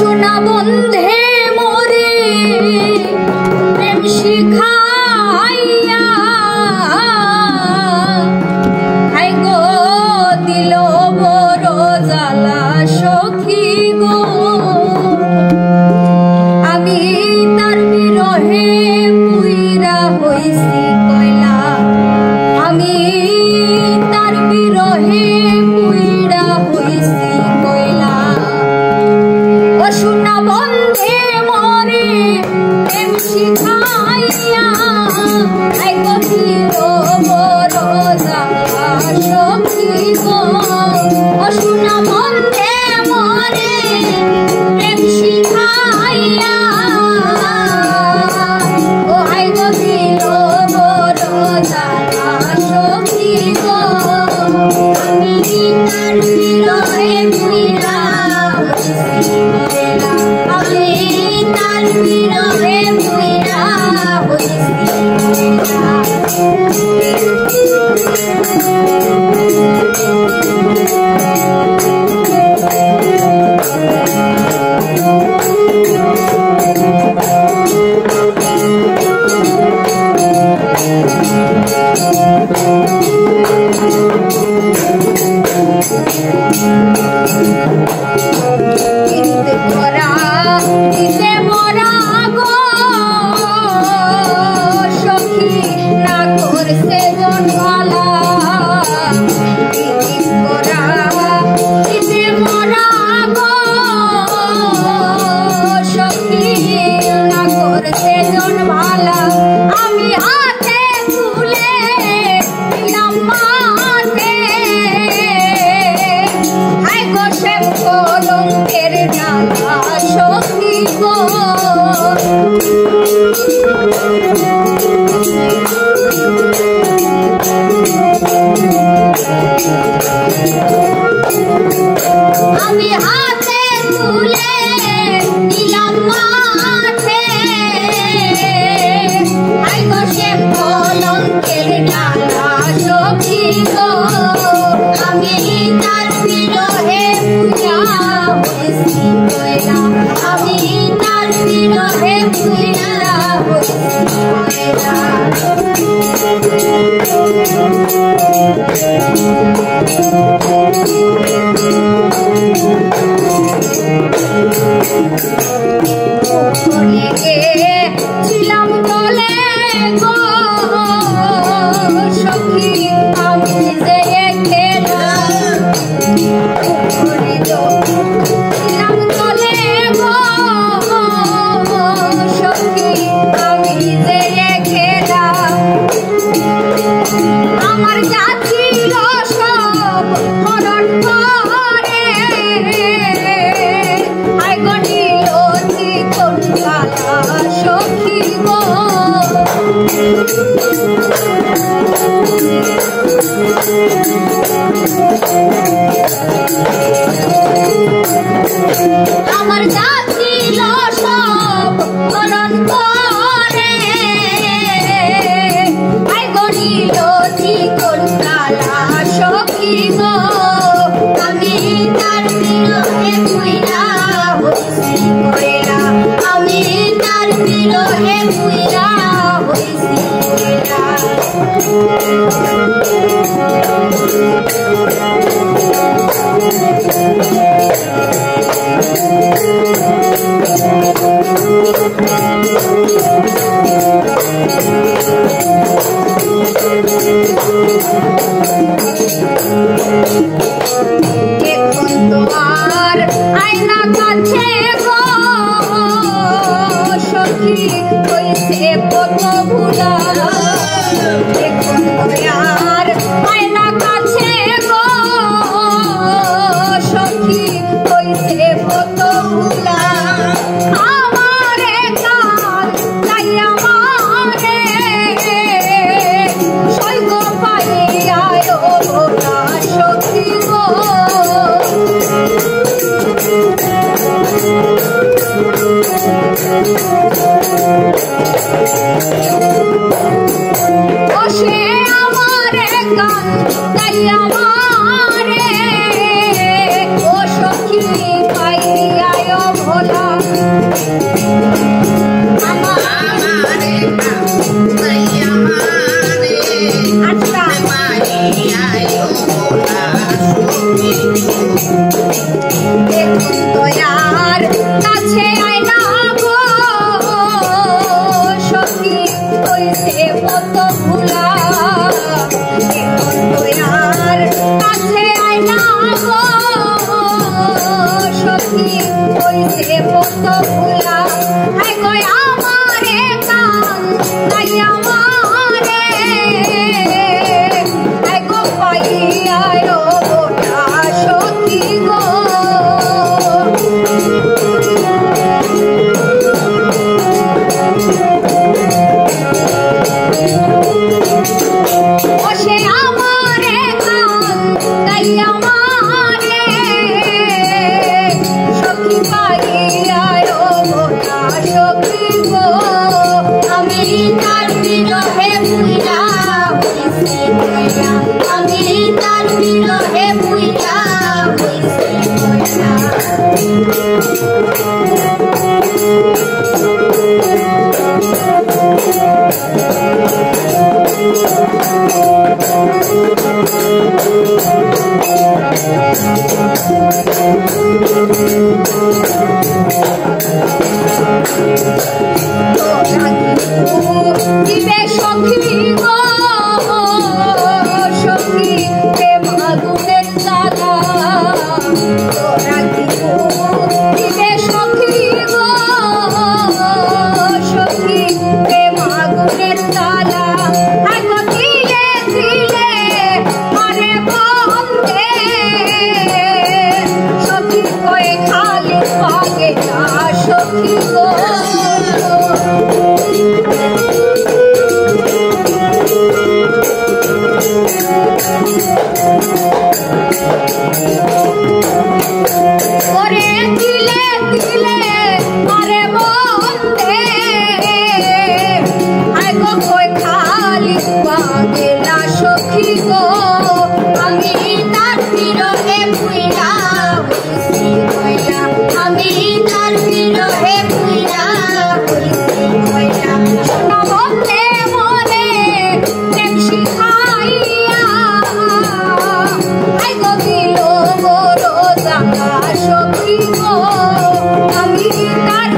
সোনা বন্ধে মোরে প্রেম শিখাইয়া হাই গো দিল বড় জ্বালা সখী গো আমি তার বিরহে পুইরা হইছি কয়লা আমি তার বিরহে পুইরা হইছি কয়লা ও সোনা বন্ধে মোরে প্রেম শিখাইয়া আই গো দিল বড় জ্বালা সখী গো ও সোনা বন্ধে মোরে প্রেম শিখাইয়া ও আই গো দিল বড় জ্বালা সখী গো আমি তার বিরহে পুইরা হইছি কয়লা আমি তার বিরহে পুইরা হইছি দিতে মরা গো সখী না করছে জনওয়ালা দিতে মরা গো সখী না করছে জনওয়ালা আমি হাতে তুলে দিলাম মাতে হাই গো সে কলঙ্কের জ্বালা সখী গো আমি হাতে তুলে নিলাম মাঠে হাই গো সে কলঙ্কের জ্বালা সখী গো আমি তার বিরহে পুইরা হইছি কয়লা আমি তার বিরহে পুইরা হইছি কয়লা ছিলাম বলে গো সখী আমি যে খেলা ছিলাম বলে গো সখী আমি যে খেলা আমার জাতির সব হরণ করে আই গনিল চিকন কালা সখী গো আমার জাতির সব হরণ করে আই গনিল চিকন কালা সখী গো আমি তার বিরহে পুইরা হইছি কয়লা আমি তার বিরহে পুইরা হইছি কয়লা এখন তো আর আয়না কাছে গো সখী হইছে কত ভুলা এখন তো আর আয়না কাছে গো সখী হইছে কত ভুলা আমারে কাল লাইয়া মারে সৈগ পাইয়া না সখী গো সে আমারে গান গাইয়া মারে ও সখী পাইয়া ভোলা দয়ার কাছে আয় না গো সখী হইছে কত ভুলা দয়ার কাছে আয় না গো সখী হইছে কত ভুলা আয় গো আমারে কান তাই আমারে আয় গো পাইয়া সখী গো বসে আমারে কান তাই আমারে সখী পাইয়া সখী গো আমি তার বিরহে বুইলা হইছি কইরা আমি তার বিরহে বুইলা হইছি কইরা দিবে সখী গো সখী প্রেম আগুনের দাদা তোরা কি দিবে সখী গো সখী প্রেম আগুনের দাদা আগো দিলে দিলে আরে বন্দে সখী কয়ে খালি পাগে না সখী গো করে দিলে দিলে আরে বন্দে আয় গো কই খালি পাগে না সখী গো আমি তার বিরহে বুইলা হইছি কইরা আমি তার বিরহে বুইলা হইছি কইরা সোনা বন্দে মনে প্রেম শিখাইয়া আয় গো দিল মোর জানা সখী গো আমি তার